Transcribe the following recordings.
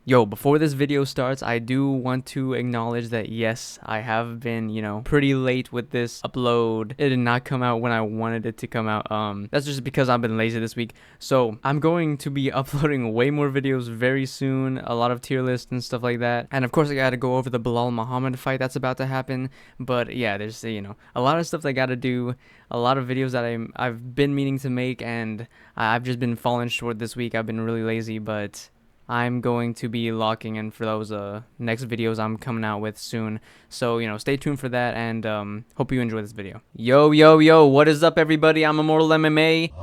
Yo, before this video starts, I do want to acknowledge that yes, I have been, pretty late with this upload. It did not come out when I wanted it to come out. That's just because I've been lazy this week. So I'm going to be uploading way more videos very soon, a lot of tier lists and stuff like that. And of course, I gotta go over the Bilal Muhammad fight that's about to happen. But yeah, there's, a lot of stuff I gotta do, a lot of videos that I've been meaning to make, and I've just been falling short this week. I've been really lazy, but I'm going to be locking in for those next videos I'm coming out with soon. So, stay tuned for that, and hope you enjoy this video. Yo, what is up, everybody? I'm Immortal MMA.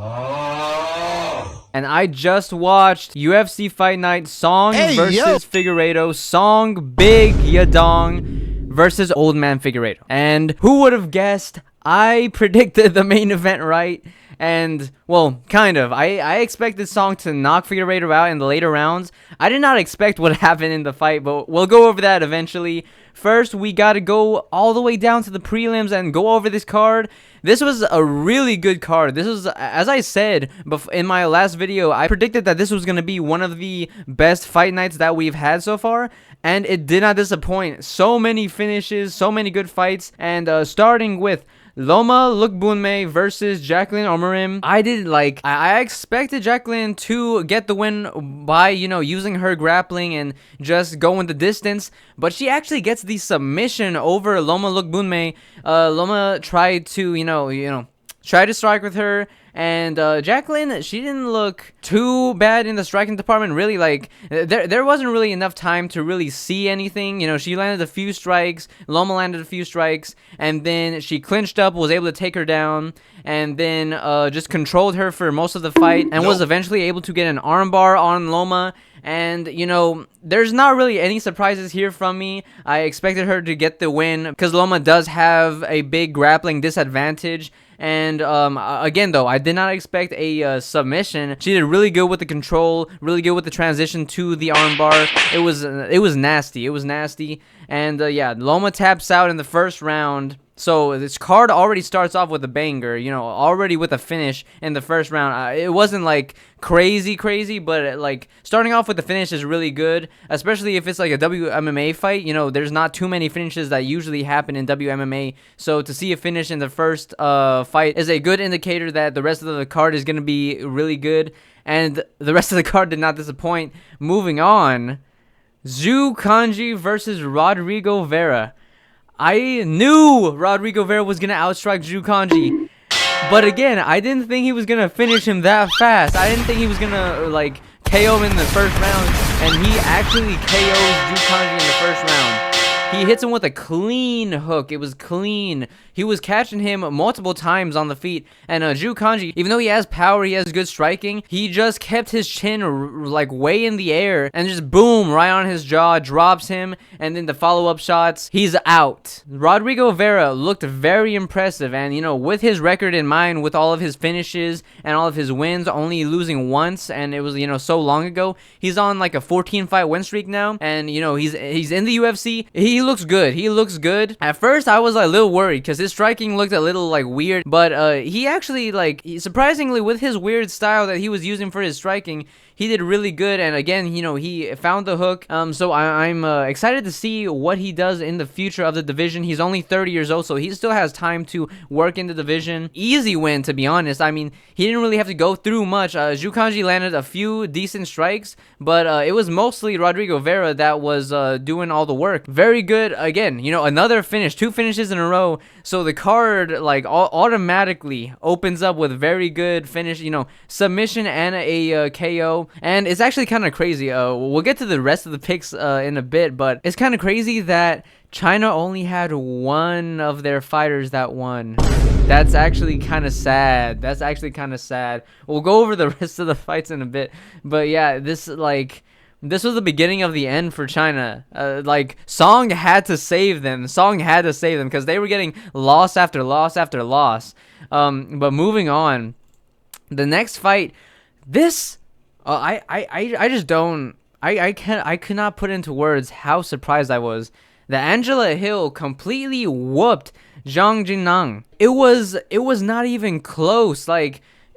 And I just watched UFC Fight Night Song versus Figueiredo. Song BIG Yadong versus Old Man Figueiredo. And who would have guessed? I predicted the main event right. And, well, kind of. I expected Song to knock Figueiredo out in the later rounds. I did not expect what happened in the fight, but we'll go over that eventually. First, we got to go all the way down to the prelims and go over this card. This was a really good card. This was, as I said in my last video, I predicted that this was going to be one of the best fight nights that we've had so far, and it did not disappoint. So many finishes, so many good fights, and starting with Loma Lukbunme versus Jacqueline Omarim. I expected Jacqueline to get the win by, using her grappling and just going the distance, but she actually gets the submission over Loma Lukbunme. Loma tried to, try to strike with her, and Jacqueline, she didn't look too bad in the striking department, really. There wasn't really enough time to really see anything. She landed a few strikes, Loma landed a few strikes, and then she clinched up, was able to take her down, and then just controlled her for most of the fight, and was eventually able to get an armbar on Loma. And, there's not really any surprises here from me. I expected her to get the win because Loma does have a big grappling disadvantage. And again, though, I did not expect a submission. She did really good with the control, really good with the transition to the armbar. It was nasty. It was nasty. And yeah, Loma taps out in the first round. So this card already starts off with a banger, already with a finish in the first round. It wasn't like crazy, but starting off with the finish is really good, especially if it's like a WMMA fight. There's not too many finishes that usually happen in WMMA. So to see a finish in the first fight is a good indicator that the rest of the card is going to be really good. And the rest of the card did not disappoint. Moving on, Zhu Kanji versus Rodrigo Vera. I knew Rodrigo Vera was going to outstrike Zhu Kanji. But again, I didn't think he was going to finish him that fast. I didn't think he was going to, KO him in the first round. And he actually KOs Zhu Kanji in the first round. He hits him with a clean hook. It was clean. He was catching him multiple times on the feet. And Zhu Kanji, even though he has power, he has good striking, he just kept his chin way in the air and just boom, right on his jaw, drops him. And then the follow-up shots, he's out. Rodrigo Vera looked very impressive. And, with his record in mind, with all of his finishes and all of his wins, only losing once, and it was, so long ago, he's on a 14-fight win streak now. And, he's in the UFC. He looks good. He looks good. At first, I was a little worried because his striking looked a little weird, but he actually surprisingly, with his weird style that he was using for his striking, he did really good. And again, he found the hook. So I'm excited to see what he does in the future of the division. He's only 30 years old, so he still has time to work in the division. Easy win, to be honest. I mean, he didn't really have to go through much. Zhu Kanji landed a few decent strikes, but it was mostly Rodrigo Vera that was doing all the work. Very good. Again, another finish, 2 finishes in a row. So the card automatically opens up with very good finish, submission and a KO. And it's actually kind of crazy. We'll get to the rest of the picks in a bit, but it's kind of crazy that China only had one of their fighters that won. That's actually kind of sad. We'll go over the rest of the fights in a bit. But yeah, this was the beginning of the end for China. Song had to save them. Because they were getting loss after loss after loss. But moving on, the next fight, this I just don't. I could not put into words how surprised I was that Angela Hill completely whooped Zhang Jinnang. It was not even close.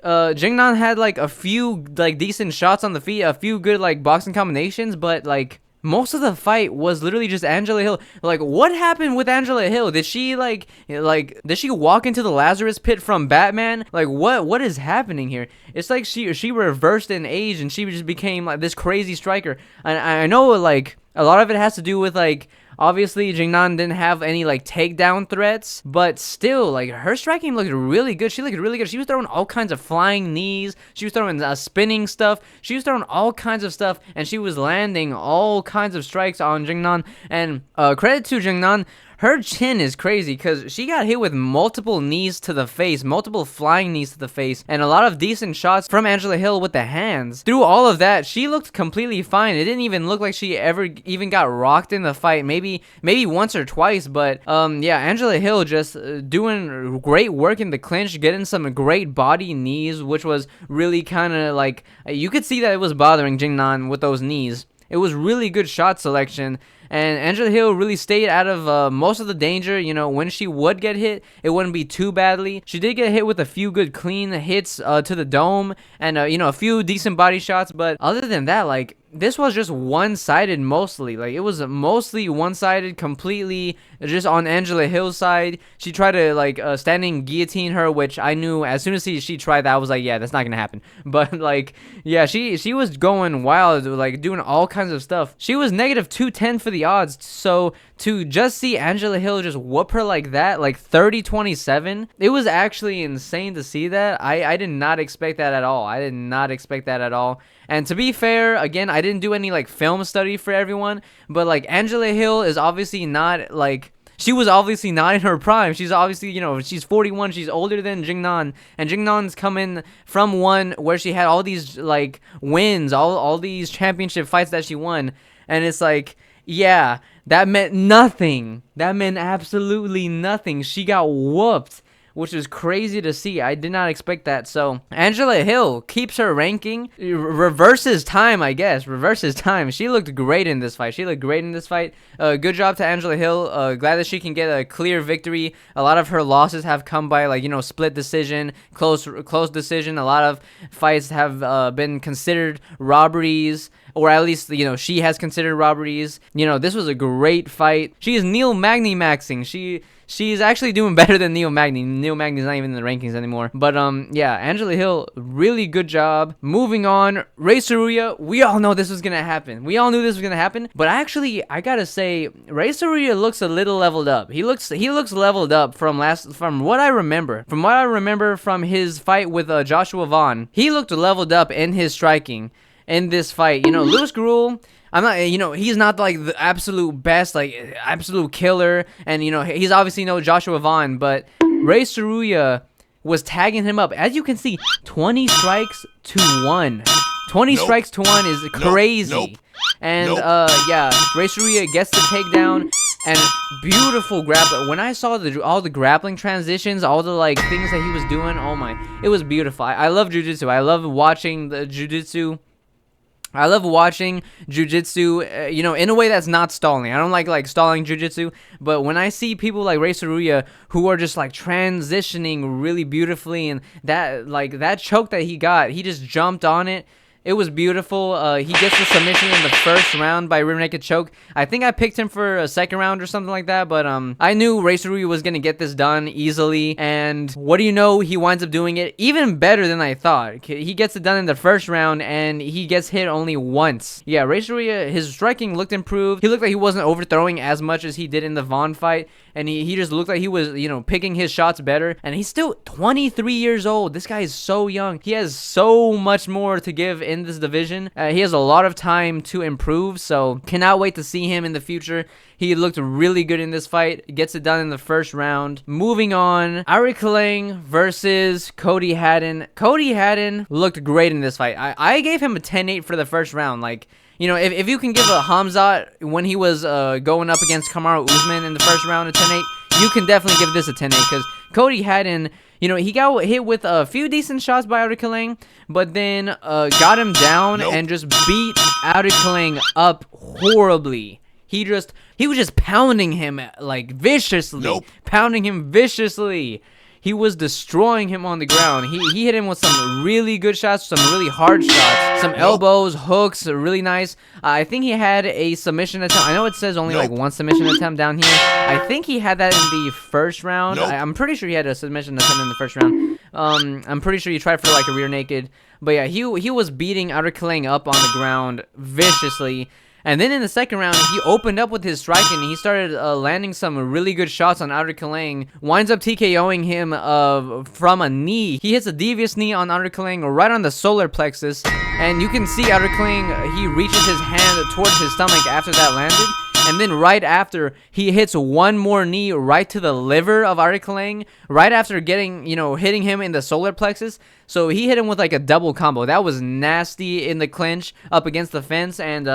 Jingnan had like a few like decent shots on the feet, a few good like boxing combinations, but like most of the fight was literally just Angela Hill. Like, what happened with Angela Hill? Did she did she walk into the Lazarus pit from Batman? Like, what is happening here? It's like she reversed in age and she just became like this crazy striker. And I know like a lot of it has to do with like, obviously, Jingnan didn't have any, like, takedown threats, but still, like, her striking looked really good. She looked really good. She was throwing all kinds of flying knees. She was throwing spinning stuff. She was throwing all kinds of stuff, and she was landing all kinds of strikes on Jingnan. And credit to Jingnan. Her chin is crazy because she got hit with multiple knees to the face, multiple flying knees to the face, and a lot of decent shots from Angela Hill with the hands. Through all of that, she looked completely fine. It didn't even look like she ever even got rocked in the fight. Maybe once or twice, but yeah, Angela Hill just doing great work in the clinch, getting some great body knees, which was really kind of like, you could see that it was bothering Jingnan with those knees. It was really good shot selection. And Angela Hill really stayed out of most of the danger. You know, when she would get hit, it wouldn't be too badly. She did get hit with a few good clean hits to the dome and, you know, a few decent body shots. But other than that, like, this was just one-sided mostly. Like, it was mostly one-sided, completely just on Angela Hill's side. She tried to, like, standing guillotine her, which I knew as soon as she tried that, I was like, yeah, that's not gonna happen. But, like, yeah, she was going wild, like, doing all kinds of stuff. She was negative 210 for the odds, so to just see Angela Hill just whoop her like that, like 30-27, it was actually insane to see that. I did not expect that at all. I did not expect that at all. And to be fair, again, I didn't do any like film study for everyone, but like Angela Hill is obviously not like, she was obviously not in her prime. She's obviously, you know, she's 41. She's older than Jingnan. And Jingnan's coming from one where she had all these like wins, all these championship fights that she won. And it's like, yeah, that meant nothing. That meant absolutely nothing. She got whooped, which is crazy to see. I did not expect that. So Angela Hill keeps her ranking, reverses time, I guess. Reverses time. She looked great in this fight. Good job to Angela Hill. Glad that she can get a clear victory. A lot of her losses have come by, like, you know, split decision, close decision. A lot of fights have been considered robberies, or at least, you know, she has considered robberies. You know, this was a great fight. She is Neil Magny maxing. She's actually doing better than Neil Magny. Neil Magny's not even in the rankings anymore. But, yeah, Angela Hill, really good job. Moving on, Ray Saruya, we all know this was going to happen. We all knew this was going to happen. But actually, I got to say, Ray Saruya looks a little leveled up. He looks leveled up from what I remember. From what I remember from his fight with Joshua Vaughn, he looked leveled up in his striking in this fight. You know, Louis Gruel, I'm not, you know, he's not like the absolute best, like absolute killer, and you know, he's obviously no Joshua Vaughn, but Ray Saruya was tagging him up. As you can see, 20 strikes to 1. 20 strikes to 1 is crazy. And yeah, Ray Saruya gets the takedown and beautiful grappling. When I saw all the grappling transitions, all the like things that he was doing, oh my, it was beautiful. I love jiu-jitsu. I love watching the jiu-jitsu. I love watching jiu-jitsu, you know, in a way that's not stalling. I don't like stalling jiu-jitsu, but when I see people like Ray Saruya who are just like transitioning really beautifully, and that choke that he got, he just jumped on it. It was beautiful. He gets the submission in the first round by rear naked choke. I think I picked him for a second round or something like that, but I knew Ray Saruya was going to get this done easily, and what do you know? He winds up doing it even better than I thought. He gets it done in the first round, and he gets hit only once. Yeah, Ray Saruya, his striking looked improved. He looked like he wasn't overthrowing as much as he did in the Vaughn fight, and he just looked like he was, you know, picking his shots better, and he's still 23 years old. This guy is so young. He has so much more to give in this division. He has a lot of time to improve, so cannot wait to see him in the future. He looked really good in this fight. Gets it done in the first round. Moving on, Ari Kaleng versus Cody Haddon. Cody Haddon looked great in this fight. I gave him a 10-8 for the first round. Like, you know, if you can give a Hamzat when he was going up against Kamaru Usman in the first round a 10-8, you can definitely give this a 10-8, because Cody Haddon, you know, he got hit with a few decent shots by Ari Kaleng, but then got him down and just beat Ari Kaleng up horribly. He was just pounding him like viciously, pounding him viciously. he was destroying him on the ground. He hit him with some really good shots, some really hard shots, some elbows, hooks, really nice. I think he had a submission attempt. I know it says only like one submission attempt down here. I think he had that in the first round. I'm pretty sure he had a submission attempt in the first round. I'm pretty sure he tried for like a rear naked. But yeah, he was beating Auriclang up on the ground viciously. And then in the second round, he opened up with his striking. He started landing some really good shots on Auriclang. Winds up TKOing him from a knee. He hits a devious knee on Auriclang right on the solar plexus. And you can see Auriclang, he reaches his hand towards his stomach after that landed. And then right after, he hits one more knee right to the liver of Auriclang, right after getting, hitting him in the solar plexus. So he hit him with like a double combo. That was nasty in the clinch up against the fence, and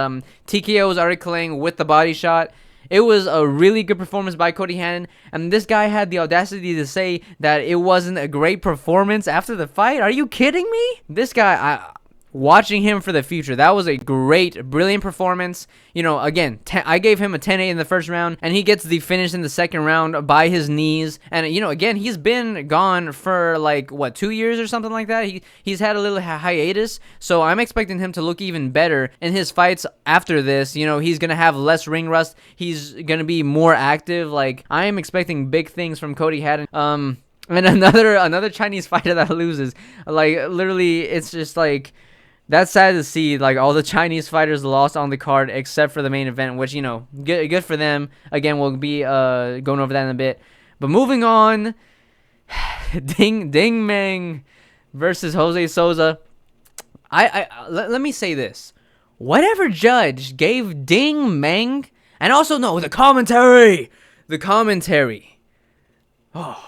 TKOs Auriclang with the body shot. It was a really good performance by Cody Hannon, and this guy had the audacity to say that it wasn't a great performance after the fight. Are you kidding me? This guy, watching him for the future, that was a great, brilliant performance. Again, I gave him a 10-8 in the first round, and he gets the finish in the second round by his knees. And again, he's been gone for like 2 years or something like that. He's had a little hiatus, so I'm expecting him to look even better in his fights after this. He's gonna have less ring rust. He's gonna be more active. Like, I am expecting big things from Cody Haddon. And another Chinese fighter that loses. Like, literally, it's just like, that's sad to see, like, all the Chinese fighters lost on the card except for the main event, which, good for them. Again, we'll be going over that in a bit. But moving on, Ding Meng versus Jose Souza. Let me say this. Whatever judge gave Ding Meng, and also, no, the commentary. Oh,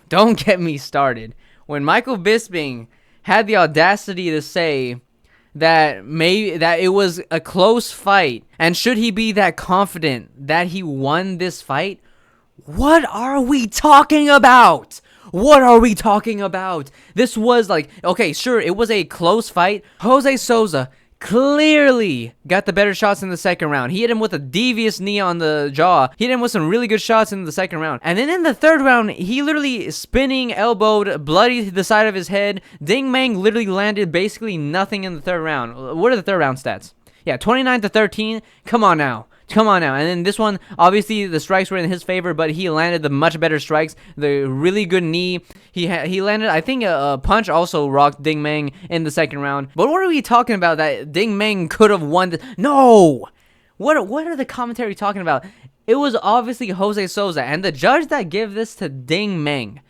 don't get me started. When Michael Bisping had the audacity to say that it was a close fight, and should he be that confident that he won this fight? What are we talking about? This was like, okay, sure, it was a close fight. Jose Souza clearly got the better shots in the second round. He hit him with a devious knee on the jaw. He hit him with some really good shots in the second round. And then in the third round, he literally spinning, elbowed, bloodied the side of his head. Ding Meng literally landed basically nothing in the third round. What are the third round stats? Yeah, 29-13. Come on now. And then this one, obviously the strikes were in his favor, but he landed the much better strikes. The really good knee. He landed, I think, a punch also rocked Ding Meng in the second round. But what are we talking about that Ding Meng could have won? No! What are the commentary talking about? It was obviously Jose Souza, and the judge that gave this to Ding Meng.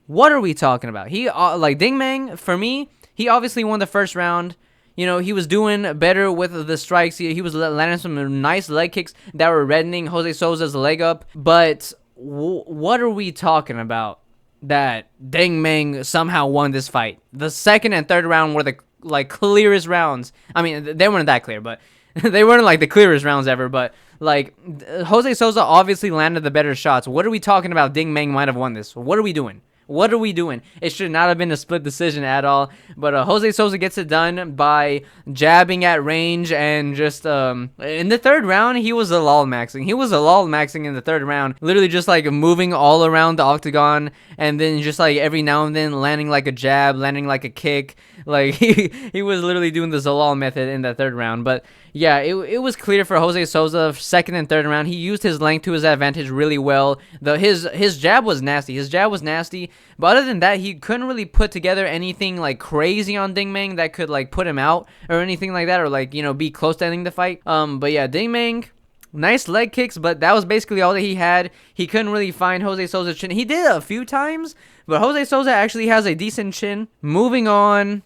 What are we talking about? Ding Meng, for me, he obviously won the first round. He was doing better with the strikes. He was landing some nice leg kicks that were reddening Jose Souza's leg up. But what are we talking about that Ding Meng somehow won this fight? The second and third round were the clearest rounds. I mean, they weren't that clear, but they weren't like the clearest rounds ever. But Jose Souza obviously landed the better shots. What are we talking about? Ding Meng might have won this. What are we doing? It should not have been a split decision at all. But Jose Souza gets it done by jabbing at range, and just in the third round, he was a lull maxing in the third round. Literally just moving all around the octagon, and then just every now and then landing like a jab, landing like a kick. He was literally doing the Zalal method in that third round. But yeah, it was clear for Jose Souza, second and third round. He used his length to his advantage really well. His jab was nasty. But other than that, he couldn't really put together anything crazy on Ding Meng that could put him out or anything like that, or be close to ending the fight. But yeah, Ding Meng, nice leg kicks, but that was basically all that he had. He couldn't really find Jose Souza's chin. He did a few times, but Jose Souza actually has a decent chin. Moving on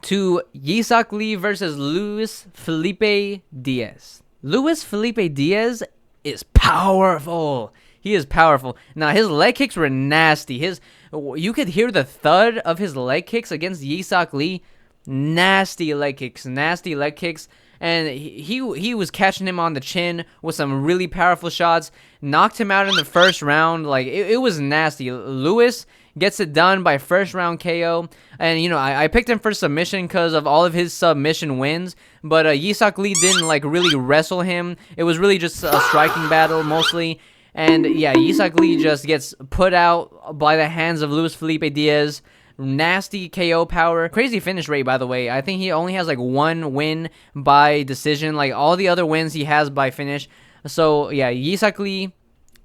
to Yisak Lee versus Luis Felipe Diaz. Luis Felipe Diaz is powerful. He is powerful. Now, his leg kicks were nasty. You could hear the thud of his leg kicks against Yisak Lee. Nasty leg kicks. And he was catching him on the chin with some really powerful shots. Knocked him out in the first round. It was nasty. Luis gets it done by first round KO. And, I picked him for submission because of all of his submission wins. But Yisak Lee didn't, really wrestle him. It was really just a striking battle, mostly. And yeah, Yisak Lee just gets put out by the hands of Luis Felipe Diaz. Nasty KO power. Crazy finish rate, by the way. I think he only has like 1 win by decision. Like all the other wins he has by finish. So yeah, Yisak Lee,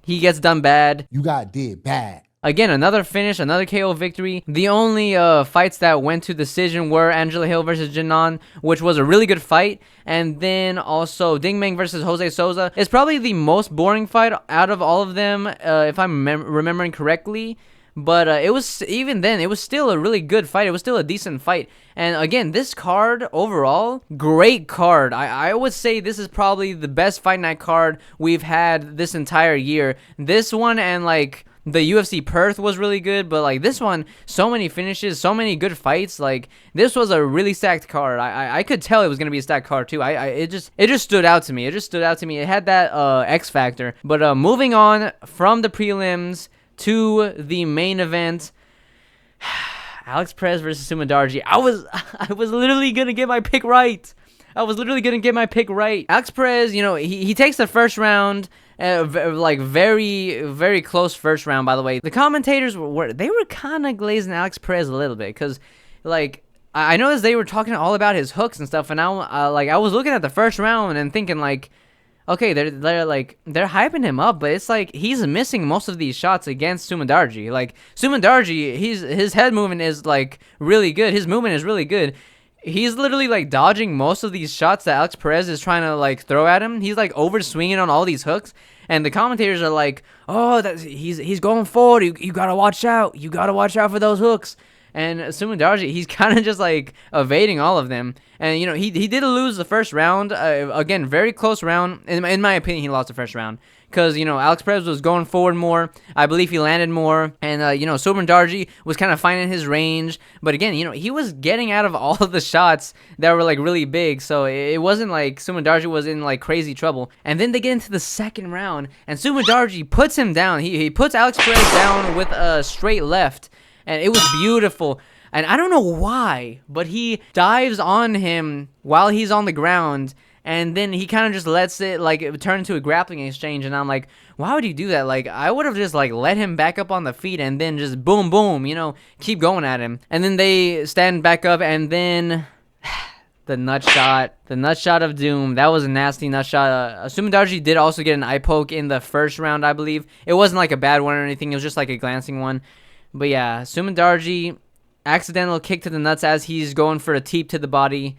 he gets done bad. You got did bad. Again, another finish, another KO victory. The only fights that went to decision were Angela Hill versus Jinan, which was a really good fight. And then also Ding Meng versus Jose Souza. It's probably the most boring fight out of all of them, if I'm remembering correctly. But it was, even then, it was still a really good fight. It was still a decent fight. And again, this card, overall, great card. I would say this is probably the best Fight Night card we've had this entire year. This one and, like, the UFC Perth was really good. But, like, this one, so many finishes, so many good fights. Like, this was a really stacked card. I could tell it was going to be a stacked card, too. It just stood out to me. It just stood out to me. It had that X factor. But moving on from the prelims to the main event, Alex Perez versus Sumandarji. I was literally gonna get my pick right. Alex Perez, you know, he takes the first round, like very, very close first round. By the way, the commentators were kind of glazing Alex Perez a little bit because, like, I noticed they were talking all about his hooks and stuff, and I was looking at the first round and thinking like, okay, they're hyping him up, but it's like he's missing most of these shots against Sumandarji. Like Sumandarji, his head movement is like really good. His movement is really good. He's literally like dodging most of these shots that Alex Perez is trying to like throw at him. He's like over swinging on all these hooks, and the commentators are like, "Oh, he's going forward. You gotta watch out. You gotta watch out for those hooks." And Sumandarji, he's kind of just like evading all of them. And, you know, he did lose the first round. Again, very close round. In my opinion, he lost the first round. Because, you know, Alex Perez was going forward more. I believe he landed more. And, you know, Sumandarji was kind of finding his range. But again, you know, he was getting out of all of the shots that were like really big. So it wasn't like Sumandarji was in like crazy trouble. And then they get into the second round. And Sumandarji puts him down. He puts Alex Perez down with a straight left. And it was beautiful. And I don't know why, but he dives on him while he's on the ground. And then he kind of just lets it, like, turn into a grappling exchange. And I'm like, why would he do that? Like, I would have just, like, let him back up on the feet and then just boom, boom, you know, keep going at him. And then they stand back up and then the nut shot of doom. That was a nasty nut shot. Sumandarji did also get an eye poke in the first round, I believe. It wasn't, like, a bad one or anything. It was just, like, a glancing one. But yeah, Sumandarji, accidental kick to the nuts as he's going for a teep to the body.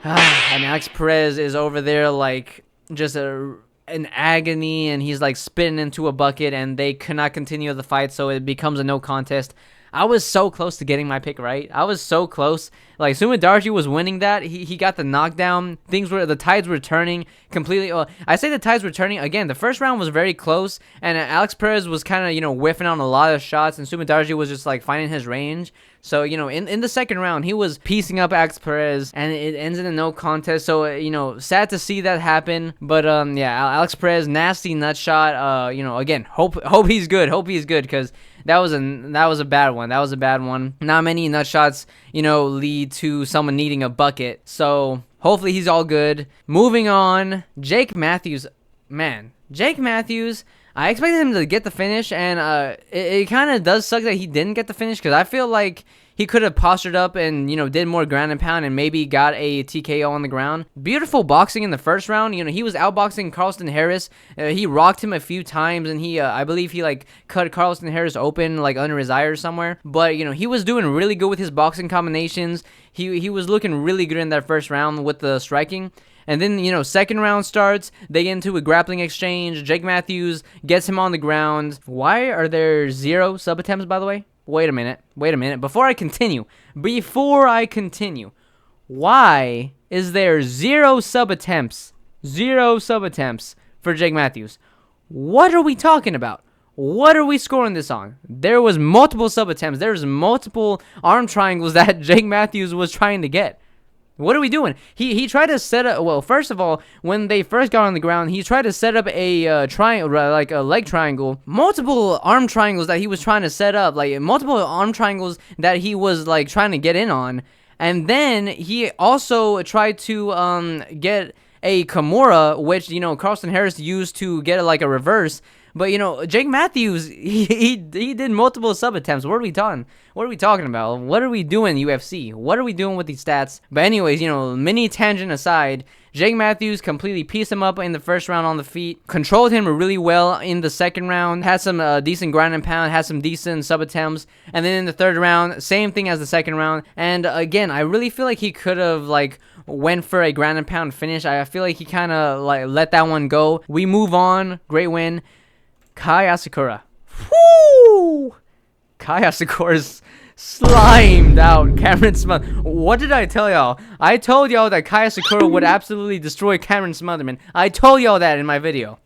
And Alex Perez is over there like just in agony, and he's like spitting into a bucket, and they cannot continue the fight, so it becomes a no contest. I was so close to getting my pick right. I was so close. Like, Sumandarji was winning that. He got the knockdown. The tides were turning completely. I say the tides were turning. Again, the first round was very close, and Alex Perez was kind of, you know, whiffing on a lot of shots, and Sumandarji was just, like, finding his range. So, you know, in the second round, he was piecing up Alex Perez, and it ends in a no contest. So, you know, sad to see that happen. But, yeah, Alex Perez, nasty nut shot. You know, again, hope he's good. Hope he's good, because that was a bad one. That was a bad one. Not many nut shots, you know, lead to someone needing a bucket. So hopefully he's all good. Moving on, Jake Matthews. Man, Jake Matthews, I expected him to get the finish, and it kind of does suck that he didn't get the finish, because I feel like he could have postured up and, you know, did more ground and pound and maybe got a TKO on the ground. Beautiful boxing in the first round. You know, he was outboxing Carlston Harris. He rocked him a few times, and he, I believe he, like, cut Carlston Harris open, like, under his eye or somewhere. But, you know, he was doing really good with his boxing combinations. He was looking really good in that first round with the striking. And then, you know, second round starts. They get into a grappling exchange. Jake Matthews gets him on the ground. Why are there 0 sub attempts, by the way? Wait a minute. Before I continue, why is there 0 sub attempts? 0 sub attempts for Jake Matthews. What are we talking about? What are we scoring this on? There was multiple sub attempts. There's multiple arm triangles that Jake Matthews was trying to get. What are we doing? He tried to set up. Well, first of all, when they first got on the ground, he tried to set up a triangle, like a leg triangle. Multiple arm triangles that he was trying to set up, like multiple arm triangles that he was like trying to get in on. And then he also tried to get a Kimura, which, you know, Carlston Harris used to get like a reverse. But, you know, Jake Matthews, he did multiple sub attempts. What are we talking? What are we talking about? What are we doing, UFC? What are we doing with these stats? But anyways, you know, mini tangent aside, Jake Matthews completely pieced him up in the first round on the feet, controlled him really well in the second round, had some decent ground and pound, had some decent sub attempts, and then in the third round, same thing as the second round. And again, I really feel like he could have like went for a ground and pound finish. I feel like he kind of like let that one go. We move on. Great win. Kai Asakura. Woo! Kai Asakura's slimed out Cameron Smotherman. What did I tell y'all? I told y'all that Kai Asakura would absolutely destroy Cameron Smotherman. I told y'all that in my video.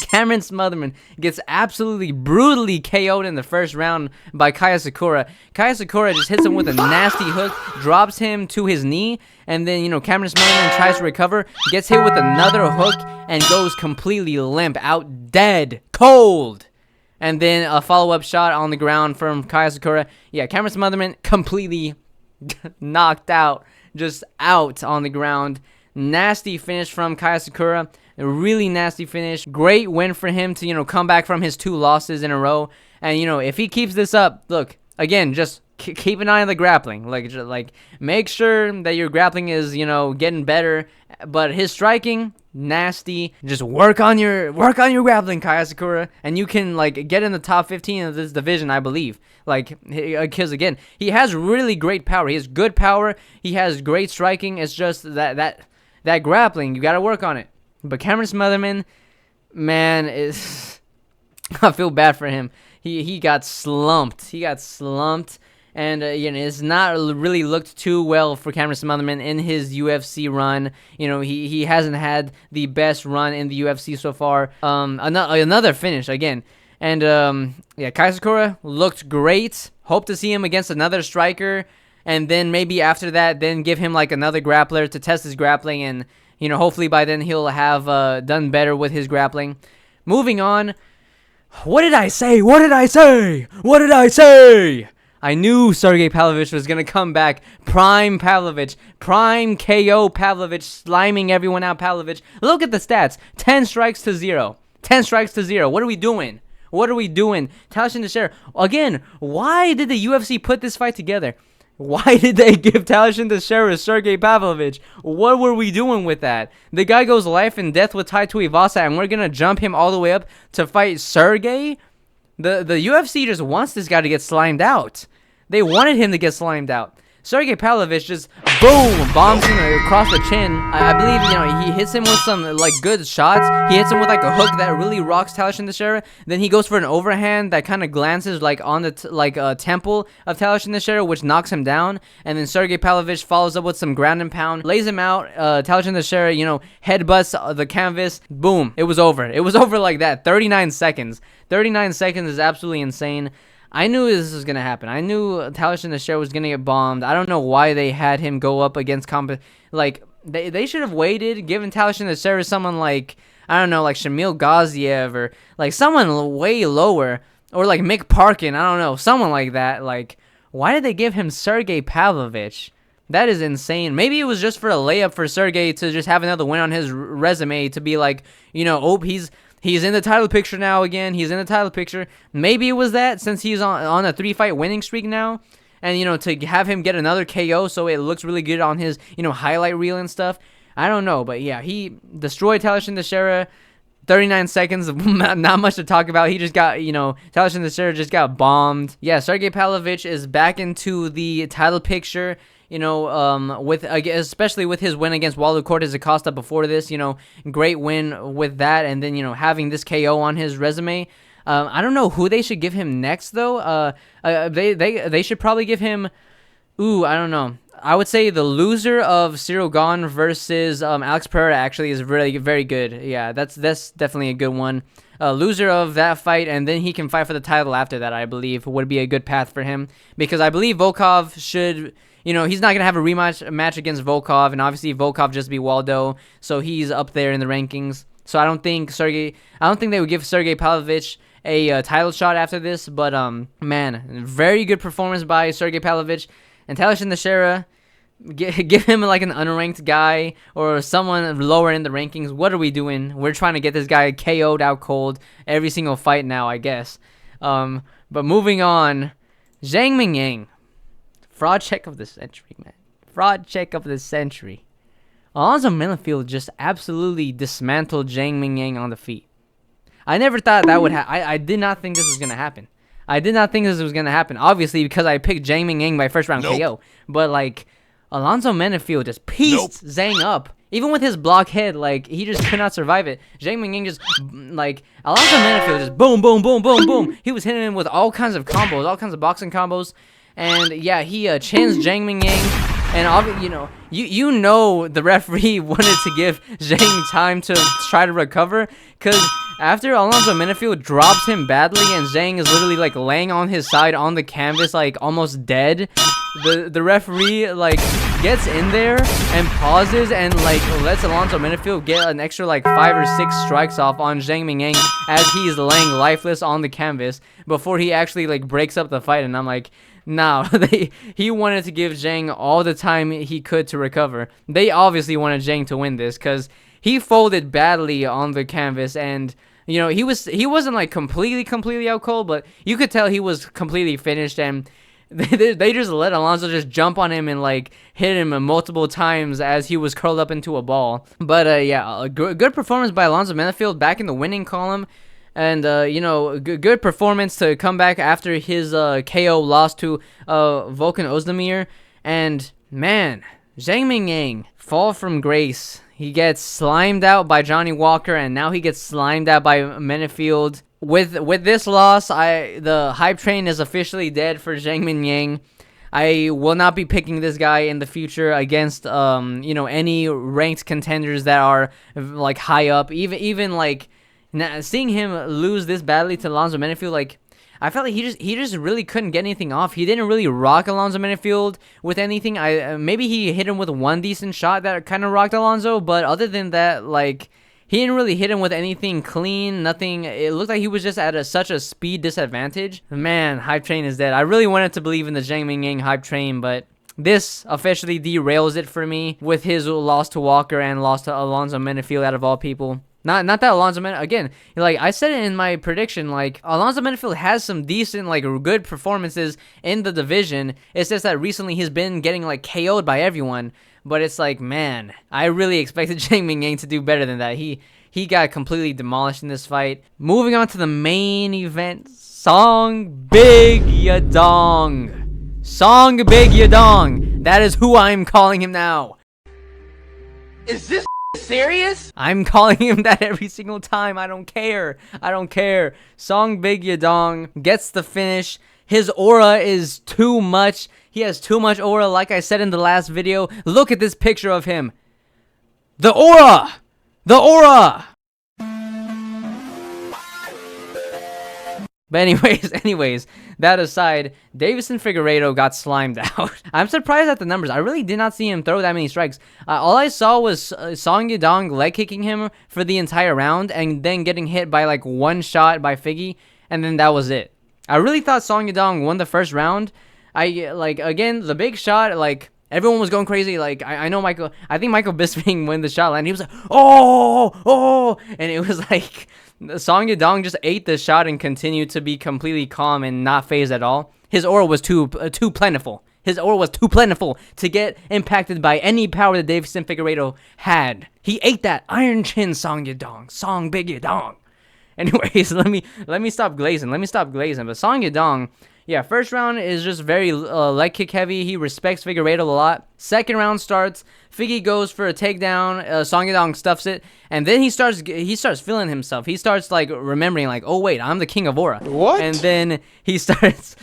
Cameron Smotherman gets absolutely brutally KO'd in the first round by Kai Asakura. Kai Asakura just hits him with a nasty hook, drops him to his knee, and then, you know, Cameron Smotherman tries to recover, gets hit with another hook, and goes completely limp, out dead, cold. And then a follow-up shot on the ground from Kai Asakura. Yeah, Cameron Smotherman completely knocked out, just out on the ground. Nasty finish from Kai Asakura. A really nasty finish. Great win for him to, you know, come back from his 2 losses in a row. And, you know, if he keeps this up, look, again, just keep an eye on the grappling. Like make sure that your grappling is, you know, getting better. But his striking, nasty. Just work on your grappling, Kai Asakura, and you can like get in the top 15 of this division, I believe. Like, because again, he has really great power. He has good power. He has great striking. It's just that grappling, you got to work on it. But Cameron Smotherman, man, is I feel bad for him. He got slumped. And, you know, it's not really looked too well for Cameron Smotherman in his UFC run. You know, he hasn't had the best run in the UFC so far. Another finish again. And, yeah, Kai Asakura looked great. Hope to see him against another striker. And then maybe after that, then give him, like, another grappler to test his grappling. And, you know, hopefully by then he'll have done better with his grappling. Moving on. What did I say? I knew Sergey Pavlovich was going to come back. Prime Pavlovich. Prime KO Pavlovich. Sliming everyone out Pavlovich. Look at the stats. 10 strikes to 0. 10 strikes to 0. What are we doing? Talashin Teixeira. Again, why did the UFC put this fight together? Why did they give Talashin Teixeira Sergey Pavlovich? What were we doing with that? The guy goes life and death with Tai Tuivasa, and we're going to jump him all the way up to fight Sergey? The UFC just wants this guy to get slimed out. They wanted him to get slimed out. Sergey Pavlovich just, boom, bombs him across the chin. I believe, you know, he hits him with some, like, good shots. He hits him with, like, a hook that really rocks Talashin Teixeira. Then he goes for an overhand that kind of glances, like, on the temple of Talashin Teixeira, which knocks him down. And then Sergey Pavlovich follows up with some ground and pound, lays him out. Talashin Teixeira, you know, headbutts the canvas. Boom. It was over. It was over like that. 39 seconds. 39 seconds is absolutely insane. I knew this was going to happen. I knew Talashin Teixeira was going to get bombed. I don't know why they had him go up against like, they should have waited, given Talashin Teixeira someone like, I don't know, like Shamil Gaziev or like someone way lower, or like Mick Parkin, I don't know, someone like that. Like, why did they give him Sergey Pavlovich? That is insane. Maybe it was just for a layup for Sergey to just have another win on his resume, to be like, you know, oh, he's in the title picture now again. He's in the title picture. Maybe it was that, since he's on a 3-fight winning streak now. And, you know, to have him get another KO so it looks really good on his, you know, highlight reel and stuff. I don't know. But, yeah, he destroyed Talashin Teixeira. 39 seconds, not much to talk about. He just got, you know, Talashin Teixeira just got bombed. Yeah, Sergey Pavlovich is back into the title picture. You know, especially with his win against Waldo Cortez Acosta before this, you know, great win with that, and then, you know, having this KO on his resume. I don't know who they should give him next, though. They should probably give him, I don't know. I would say the loser of Cyril Gane versus Alex Pereira actually is really very good. Yeah, that's definitely a good one. Loser of that fight, and then he can fight for the title after that, I believe, would be a good path for him. Because I believe Volkov should, you know, he's not going to have a match against Volkov, and obviously Volkov just beat Waldo, so he's up there in the rankings. So I don't think they would give Sergey Pavlovich a title shot after this, but man, very good performance by Sergey Pavlovich. And Talashin Teixeira, Give him like an unranked guy or someone lower in the rankings. What are we doing? We're trying to get this guy KO'd out cold every single fight now, I guess. But moving on, Zhang Mingyang, fraud check of the century, man. Fraud check of the century. Alonzo Menifield just absolutely dismantled Zhang Mingyang on the feet. I never thought that would happen. I did not think this was gonna happen. I did not think this was gonna happen. Obviously, because I picked Zhang Mingyang by first round KO. But like, Alonzo Menifield just pieced Zhang up. Even with his block head, like, he just could not survive it. Zhang Mingyang just, like, Alonzo Menifield just boom, boom, boom, boom, boom. He was hitting him with all kinds of combos, all kinds of boxing combos. And, yeah, he chins Zhang Mingyang. And, you know the referee wanted to give Zhang time to try to recover. Because after Alonzo Menifield drops him badly and Zhang is literally, like, laying on his side on the canvas, like, almost dead, the referee, like, gets in there and pauses and, like, lets Alonzo Menifield get an extra, like, 5 or 6 strikes off on Zhang Mingyang as he's laying lifeless on the canvas before he actually, like, breaks up the fight. And I'm like, no, he wanted to give Zhang all the time he could to recover. They obviously wanted Zhang to win this because he folded badly on the canvas, and you know he wasn't like completely out cold, but you could tell he was completely finished. And they just let Alonzo just jump on him and like hit him multiple times as he was curled up into a ball. But yeah, a good performance by Alonzo Menifield back in the winning column. And, good performance to come back after his KO loss to Volkan Ozdemir. And, man, Zhang Mingyang, fall from grace. He gets slimed out by Johnny Walker, and now he gets slimed out by Menifield. With this loss, the hype train is officially dead for Zhang Mingyang. I will not be picking this guy in the future against, any ranked contenders that are, like, high up. Even like... Now, seeing him lose this badly to Alonzo Menifield, like, I felt like he just really couldn't get anything off. He didn't really rock Alonzo Menifield with anything. Maybe he hit him with one decent shot that kind of rocked Alonzo, but other than that, like, he didn't really hit him with anything clean, nothing. It looked like he was just at such a speed disadvantage. Man, hype train is dead. I really wanted to believe in the Zhang Mingyang hype train, but this officially derails it for me with his loss to Walker and loss to Alonzo Menifield out of all people. Not that Alonzo Menifield, again, like I said it in my prediction, like Alonzo Menifield has some decent, like good performances in the division. It's just that recently he's been getting like KO'd by everyone. But it's like, man, I really expected Zhang Mingyang to do better than that. He got completely demolished in this fight. Moving on to the main event, Song Big Yadong. Song Big Yadong. That is who I'm calling him now. Is this serious? I'm calling him that every single time. I don't care. Song Big Yadong gets the finish. His aura is too much. He has too much aura, like I said in the last video. Look at this picture of him. The aura! But anyways, that aside, Davison Figueiredo got slimed out. I'm surprised at the numbers. I really did not see him throw that many strikes. All I saw was Song Yadong leg kicking him for the entire round and then getting hit by like one shot by Figgy, and then that was it. I really thought Song Yadong won the first round. Again, the big shot, like, everyone was going crazy. Like, I think Michael Bisping when the shot landed, he was like, oh, and it was like, Song Yadong just ate the shot and continued to be completely calm and not phased at all. His aura was too plentiful. His aura was too plentiful to get impacted by any power that Davison Figueiredo had. He ate that iron chin, Song Yadong. Song Big Yadong. Anyways, let me stop glazing. But Song Yadong, yeah, first round is just very leg kick heavy. He respects Figueiredo a lot. Second round starts. Figgy goes for a takedown. Song Yadong stuffs it, and then he starts feeling himself. He starts like remembering, like, oh wait, I'm the king of aura. What? And then he starts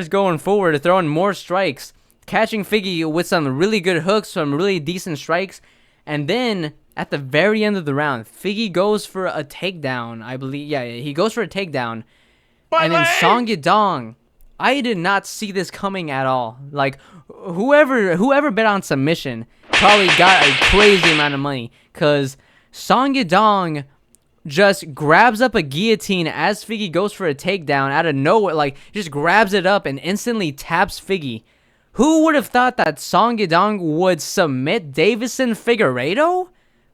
going forward, throwing more strikes, catching Figgy with some really good hooks, some really decent strikes, and then at the very end of the round, Figgy goes for a takedown. I believe, yeah, he goes for a takedown, and then Song Yadong. I did not see this coming at all. Like, whoever bet on submission probably got a crazy amount of money, because Song Yadong just grabs up a guillotine as Figgy goes for a takedown out of nowhere. Like, just grabs it up and instantly taps Figgy, Who would have thought that Song Yadong would submit Davison Figueiredo?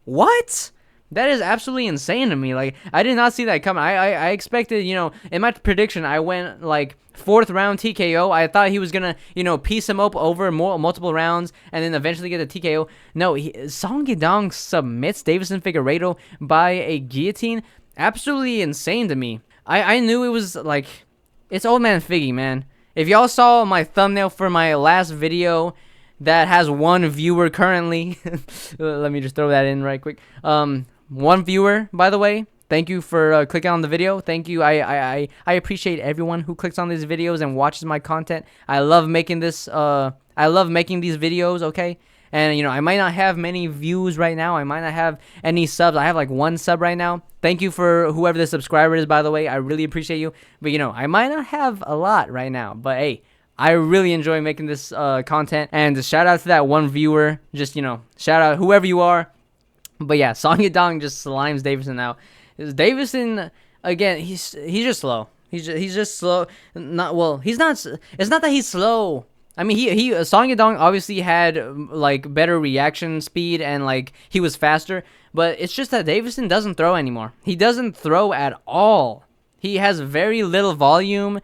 What? That is absolutely insane to me. Like, I did not see that coming. I expected, you know, in my prediction, I went like 4th round TKO. I thought he was gonna, you know, piece him up over multiple rounds and then eventually get a TKO. No, Song Yadong submits Davison Figueiredo by a guillotine. Absolutely insane to me. I knew it was like, it's old man Figgy, man. If y'all saw my thumbnail for my last video that has 1 viewer currently, let me just throw that in right quick. 1 viewer, by the way. Thank you for clicking on the video. Thank you. I appreciate everyone who clicks on these videos and watches my content. I love making this. I love making these videos. Okay, and you know I might not have many views right now. I might not have any subs. I have like 1 sub right now. Thank you for whoever the subscriber is, by the way. I really appreciate you. But you know I might not have a lot right now. But hey, I really enjoy making this content. And shout out to that 1 viewer. Just, you know, shout out whoever you are. But yeah, Song Yadong just slimes Davison out. Davison, again, he's just slow. He's just slow. He's not. It's not that he's slow. I mean, Song Yadong obviously had like better reaction speed and like he was faster. But it's just that Davison doesn't throw anymore. He doesn't throw at all. He has very little volume.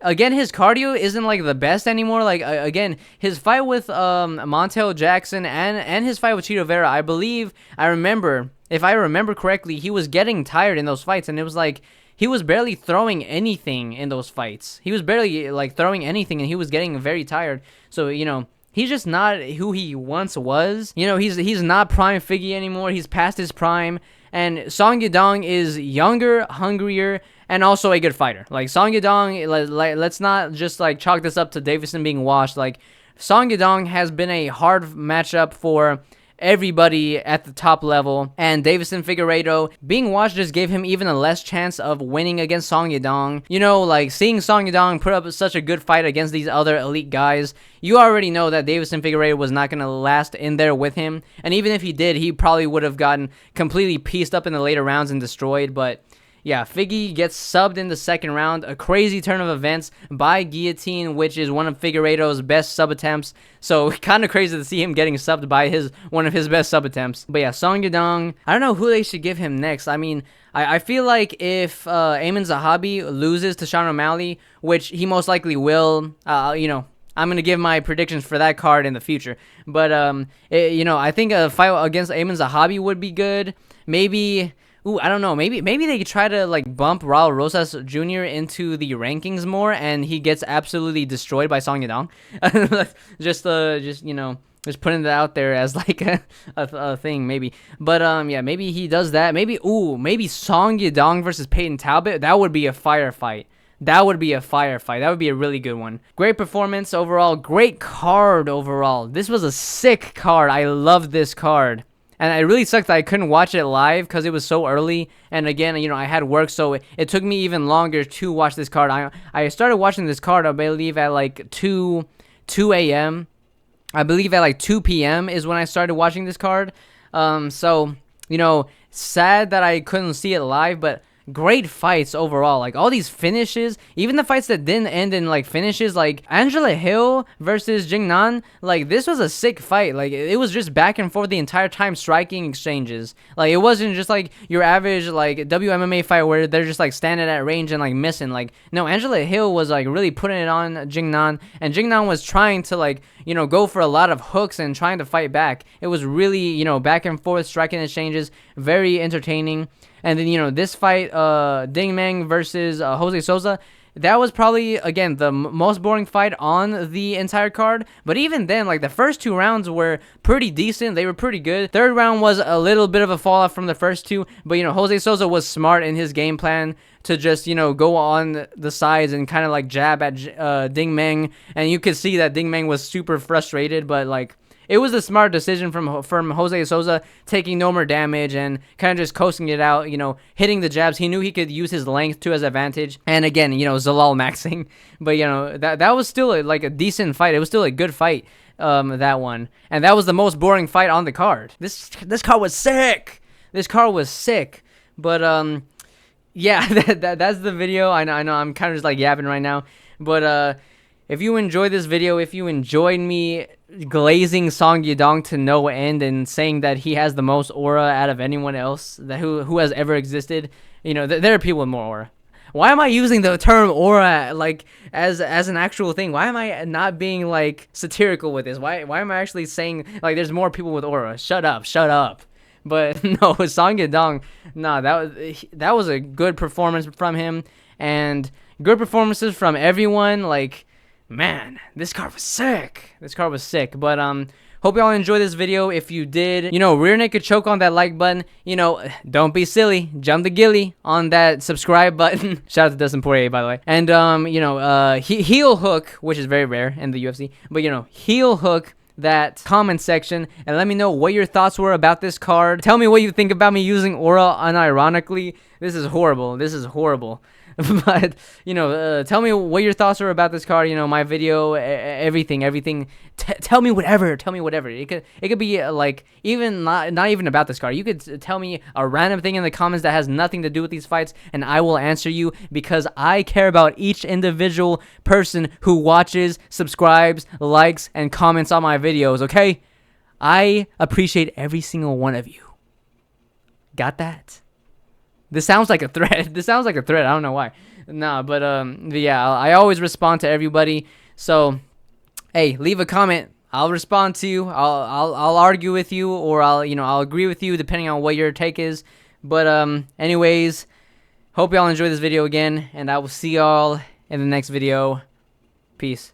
Again, his cardio isn't like the best anymore. Like again, his fight with Montel Jackson and his fight with Chito Vera, I believe, if I remember correctly, he was getting tired in those fights, and it was like he was barely throwing anything in those fights. He was barely like throwing anything, and he was getting very tired. So you know, he's just not who he once was. You know, he's not prime Figgy anymore. He's past his prime. And Song Yadong is younger, hungrier, and also a good fighter. Like Song Yadong, let's not just like chalk this up to Davison being washed. Like Song Yadong has been a hard matchup for everybody at the top level, and Davison Figueiredo being watched just gave him even a less chance of winning against Song Yadong. You know, like seeing Song Yadong put up such a good fight against these other elite guys, you already know that Davison Figueiredo was not going to last in there with him, and even if he did, he probably would have gotten completely pieced up in the later rounds and destroyed. But yeah, Figgy gets subbed in the 2nd round. A crazy turn of events by guillotine, which is one of Figueiredo's best sub attempts. So kind of crazy to see him getting subbed by one of his best sub attempts. But yeah, Song Yadong, I don't know who they should give him next. I mean, I feel like if Amin Zahabi loses to Sean O'Malley, which he most likely will, you know, I'm going to give my predictions for that card in the future. But, you know, I think a fight against Amin Zahabi would be good. Maybe... Ooh, I don't know. Maybe they could try to like bump Raul Rosas Jr. into the rankings more, and he gets absolutely destroyed by Song Yadong. just you know, just putting it out there as like a thing maybe. But yeah, maybe he does that. Maybe Song Yadong versus Peyton Talbot. That would be a firefight. That would be a firefight. That would be a really good one. Great performance overall. Great card overall. This was a sick card. I love this card. And it really sucked that I couldn't watch it live because it was so early. And again, you know, I had work, so it took me even longer to watch this card. I started watching this card, I believe, at like 2 a.m. I believe at like 2 p.m. is when I started watching this card. So, you know, sad that I couldn't see it live, but great fights overall. Like all these finishes, even the fights that didn't end in like finishes, like Angela Hill versus Jingnan, like this was a sick fight. Like it was just back and forth the entire time, striking exchanges. Like it wasn't just like your average like WMMA fight where they're just like standing at range and like missing. Like no, Angela Hill was like really putting it on Jingnan, and Jingnan was trying to like, you know, go for a lot of hooks and trying to fight back. It was really, you know, back and forth striking exchanges, very entertaining. And then, you know, this fight, Ding Meng versus Jose Souza, that was probably, again, the most boring fight on the entire card. But even then, like, the first 2 rounds were pretty decent. They were pretty good. 3rd round was a little bit of a fall off from the first 2. But, you know, Jose Souza was smart in his game plan to just, you know, go on the sides and kind of, like, jab at Ding Meng. And you could see that Ding Meng was super frustrated, but, like, it was a smart decision from Jose Souza, taking no more damage and kind of just coasting it out, you know, hitting the jabs. He knew he could use his length to his advantage. And again, you know, Zalal maxing. But, you know, that was still like a decent fight. It was still a good fight, that one. And that was the most boring fight on the card. This card was sick. This card was sick. But, yeah, that's the video. I know I'm kind of just like yapping right now. But, if you enjoyed this video, if you enjoyed me glazing Song Yadong to no end and saying that he has the most aura out of anyone else who has ever existed, you know, there are people with more aura. Why am I using the term aura like as an actual thing? Why am I not being like satirical with this? Why am I actually saying like there's more people with aura? Shut up. But no, Song Yadong, nah, that was a good performance from him, and good performances from everyone. Like, man, this card was sick. But hope y'all enjoyed this video. If you did, you know, rear naked choke on that like button. You know, don't be silly. Jump the gilly on that subscribe button. Shout out to Dustin Poirier, by the way. And you know, heel hook, which is very rare in the UFC. But you know, heel hook that comment section and let me know what your thoughts were about this card. Tell me what you think about me using aura unironically. This is horrible. But you know, tell me what your thoughts are about this card. You know, my video, everything. Tell me whatever. It could be like even not even about this card. You could tell me a random thing in the comments that has nothing to do with these fights, and I will answer you because I care about each individual person who watches, subscribes, likes, and comments on my videos. Okay, I appreciate every single one of you. Got that? This sounds like a threat. I don't know why. Nah, but yeah, I always respond to everybody. So, hey, leave a comment. I'll respond to you. I'll argue with you, or I'll agree with you depending on what your take is. But anyways, hope y'all enjoy this video again, and I will see y'all in the next video. Peace.